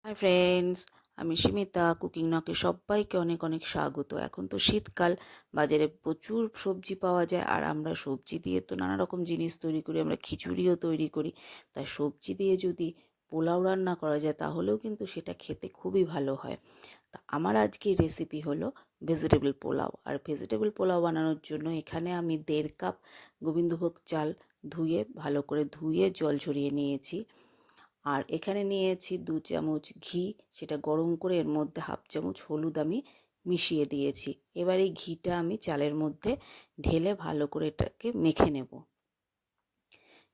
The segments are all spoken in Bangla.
হাই ফ্রেন্ডস, আমি সীমিতা। কুকিং নকে সবাইকে অনেক অনেক স্বাগত। এখন তো শীতকাল, বাজারে প্রচুর সবজি পাওয়া যায়, আর আমরা সবজি দিয়ে তো নানা রকম জিনিস তৈরি করি, আমরা খিচুড়িও তৈরি করি। তাই সবজি দিয়ে যদি পোলাও রান্না করা যায় তাহলেও কিন্তু সেটা খেতে খুবই ভালো হয়। তা আমার আজকের রেসিপি হলো ভেজিটেবল পোলাও। আর ভেজিটেবল পোলাও বানানোর জন্য এখানে আমি 1.5 কাপ গোবিন্দভোগ চাল ভালো করে ধুয়ে জল ঝরিয়ে নিয়েছি। আর এখানে নিয়েছি 2 চামচ ঘি, সেটা গরম করে এর মধ্যে 1/2 চামচ হলুদ আমি মিশিয়ে দিয়েছি। এবার এই ঘিটা আমি চালের মধ্যে ঢেলে ভালো করে এটাকে মেখে নেব।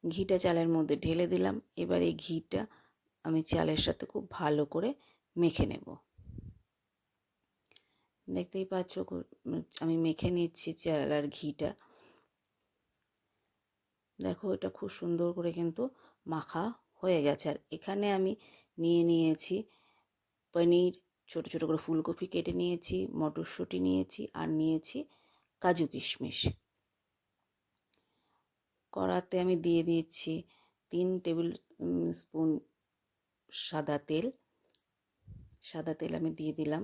ঘিটা চালের মধ্যে ঢেলে দিলাম। এবার এই ঘিটা আমি চালের সাথে খুব ভালো করে মেখে নেব। দেখতেই পাচ্ছ আমি মেখে নিচ্ছি চাল আর ঘিটা। দেখো, এটা খুব সুন্দর করে কিন্তু মাখা হয়ে গেছে। আর এখানে আমি নিয়েছি পনির, ছোট ছোট করে ফুলকপি কেটে নিয়েছি, মটরশুঁটি নিয়েছি, আর নিয়েছি কাজু কিশমিশ। কড়াতে আমি দিয়ে দিচ্ছি 3 টেবিল স্পুন সাদা তেল। আমি দিয়ে দিলাম।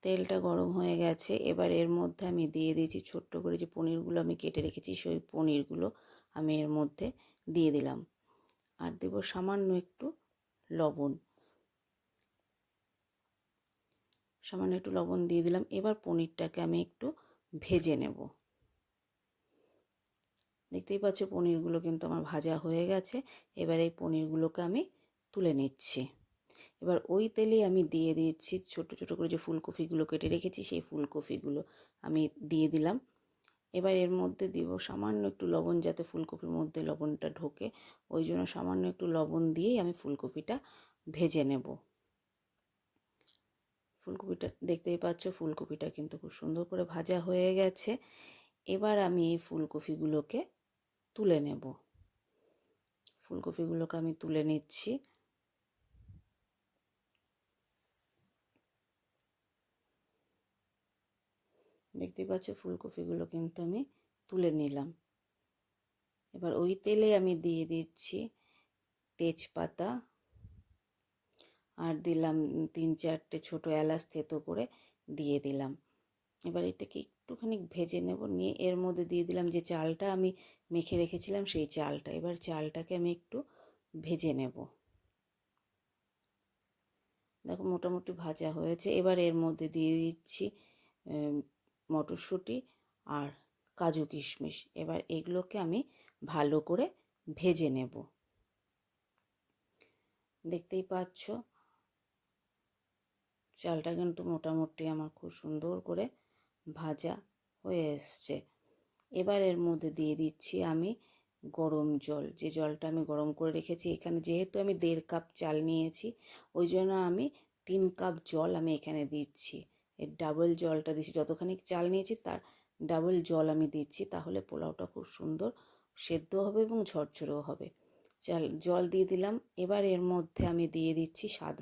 তেলটা গরম হয়ে গেছে। এবার এর মধ্যে আমি দিয়ে দিয়েছি ছোট্ট করে যে পনিরগুলো আমি কেটে রেখেছি, সেই পনিরগুলো আমি এর মধ্যে দিয়ে দিলাম। আর দেব সামান্য একটু লবণ। দিয়ে দিলাম। এবার পনিরটাকে আমি একটু ভেজে নেব। দেখতেই পাচ্ছ পনিরগুলো কিন্তু আমার ভাজা হয়ে গেছে। এবার এই পনিরগুলোকে আমি তুলে নিচ্ছি। এবার ওই তেলেই আমি দিয়ে দিচ্ছি ছোট ছোট করে যে ফুলকপিগুলো কেটে রেখেছি, সেই ফুলকপিগুলো আমি দিয়ে দিলাম। এবার এর মধ্যে দিব সামান্য একটু লবণ, যাতে ফুলকপির মধ্যে লবণটা ঢোকে, ওই জন্য সামান্য একটু লবণ দিয়েই আমি ফুলকপিটা ভেজে নেব। ফুলকপিটা দেখতেই পাচ্ছ, ফুলকপিটা কিন্তু খুব সুন্দর করে ভাজা হয়ে গেছে। এবার আমি এই ফুলকপিগুলোকে তুলে নেব। ফুলকপিগুলোকে আমি তুলে নিচ্ছি। দেখতেই পাচ্ছ ফুলকপিগুলো কিন্তু আমি তুলে নিলাম। এবার ওই তেলে আমি দিয়ে দিচ্ছি তেজপাতা, আর দিলাম 3-4টে ছোটো এলাচ থেতো করে দিয়ে দিলাম। এবার এটাকে একটুখানি ভেজে নেব। নিয়ে এর মধ্যে দিয়ে দিলাম যে চালটা আমি মেখে রেখেছিলাম, সেই চালটা। এবার চালটাকে আমি একটু ভেজে নেব। দেখো মোটামুটি ভাজা হয়েছে। এবার এর মধ্যে দিয়ে দিচ্ছি মটরশুঁটি আর কাজু কিশমিশ। এবার এগুলোকে আমি ভালো করে ভেজে নেব। দেখতেই পাচ্ছ চালটা কিন্তু মোটামুটি আমার খুব সুন্দর করে ভাজা হয়ে এসছে। এবার এর মধ্যে দিয়ে দিচ্ছি আমি গরম জল, যে জলটা আমি গরম করে রেখেছি। এখানে যেহেতু আমি 1.5 কাপ চাল নিয়েছি, ওই জন্য আমি 3 কাপ জল আমি এখানে দিচ্ছি। এর ডাবল জলটা দিচ্ছি, যতখানি চাল নিয়েছি তার ডাবল জল আমি দিচ্ছি। তাহলে পোলাওটা খুব সুন্দর সেদ্ধ হবে এবং ঝরঝরেও হবে। জল দিয়ে দিলাম। এবার এর মধ্যে আমি দিয়ে দিচ্ছি স্বাদ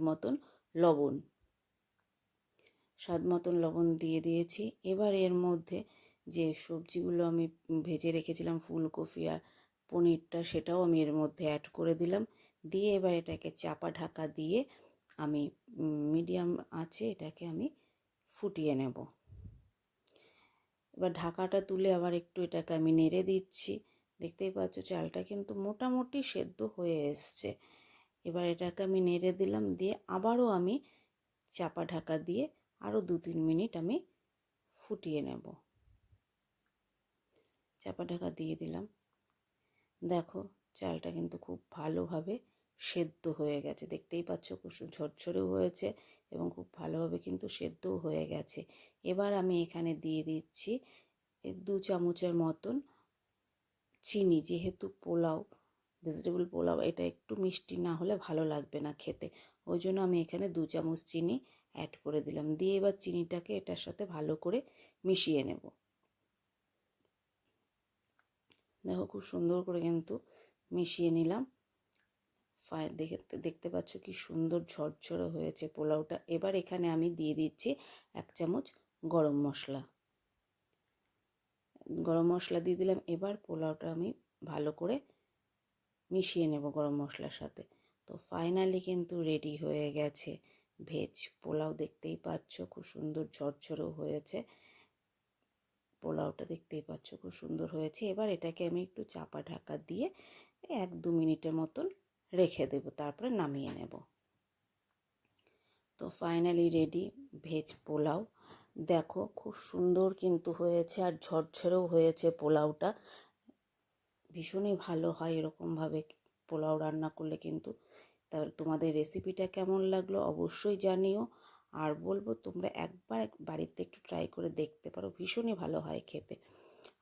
মতন লবণ দিয়ে দিয়েছি। এবার এর মধ্যে যে সবজিগুলো আমি ভেজে রেখেছিলাম, ফুলকপি আর পনিরটা, সেটাও আমি এর মধ্যে অ্যাড করে দিলাম। দিয়ে এবার এটাকে চাপা ঢাকা দিয়ে আমি মিডিয়াম আঁচে এটাকে আমি ফুটিয়ে নেব। এবার ঢাকাটা তুলে আবার একটু এটাকে আমি নেড়ে দিচ্ছি। দেখতেই পাচ্ছ চালটা কিন্তু মোটামুটি সেদ্ধ হয়ে এসছে। এবার এটাকে আমি নেড়ে দিলাম। দিয়ে আবারও আমি চাপা ঢাকা দিয়ে আরও 2-3 মিনিট আমি ফুটিয়ে নেব। চাপা ঢাকা দিয়ে দিলাম। দেখো চালটা কিন্তু খুব ভালোভাবে সেদ্ধ হয়ে গেছে। দেখতেই পাচ্ছ খুব ঝরঝরেও হয়েছে এবং খুব ভালোভাবে কিন্তু সেদ্ধও হয়ে গেছে। এবার আমি এখানে দিয়ে দিচ্ছি 2 চামচের মতন চিনি। যেহেতু ভেজিটেবল পোলাও, এটা একটু মিষ্টি না হলে ভালো লাগবে না খেতে, ওই জন্য আমি এখানে 2 চামচ চিনি অ্যাড করে দিলাম। দিয়ে এবার চিনিটাকে এটার সাথে ভালো করে মিশিয়ে নেব। দেখো খুব সুন্দর করে কিন্তু মিশিয়ে নিলাম। দেখতে পাচ্ছ কি সুন্দর ঝরঝরে হয়েছে পোলাওটা। এবার এখানে আমি দিয়ে দিচ্ছি 1 চামচ গরম মশলা। দিয়ে দিলাম। এবার পোলাওটা আমি ভালো করে মিশিয়ে নেব গরম মশলার সাথে। তো ফাইনালি কিন্তু রেডি হয়ে গেছে ভেজ পোলাও। দেখতেই পাচ্ছ খুব সুন্দর ঝরঝরেও হয়েছে। পোলাওটা দেখতেই পাচ্ছ খুব সুন্দর হয়েছে। এবার এটাকে আমি একটু চাপা ঢাকা দিয়ে 1-2 মিনিটের মতন রেখে দেব, তারপরে নামিয়ে নেব। তো ফাইনালি রেডি ভেজ পোলাও। দেখো খুব সুন্দর কিন্তু হয়েছে আর ঝরঝরেও হয়েছে পোলাওটা। ভীষণই ভালো হয় এরকমভাবে পোলাও রান্না করলে কিন্তু। তাহলে তোমাদের রেসিপিটা কেমন লাগলো অবশ্যই জানিও। আর বলবো তোমরা একবার বাড়িতে একটু ট্রাই করে দেখতে পারো, ভীষণই ভালো হয় খেতে।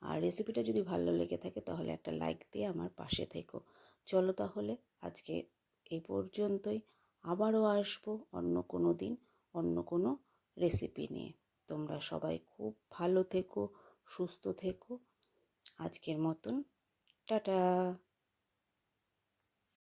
আর রেসিপিটা যদি ভালো লেগে থাকে তাহলে একটা লাইক দিয়ে আমার পাশে থেকো। চলো তাহলে আজকে এই পর্যন্তই। আবারও আসবো অন্য কোনো দিন অন্য কোনো রেসিপি নিয়ে। তোমরা সবাই খুব ভালো থেকো, সুস্থ থেকো। আজকের মতন টাটা।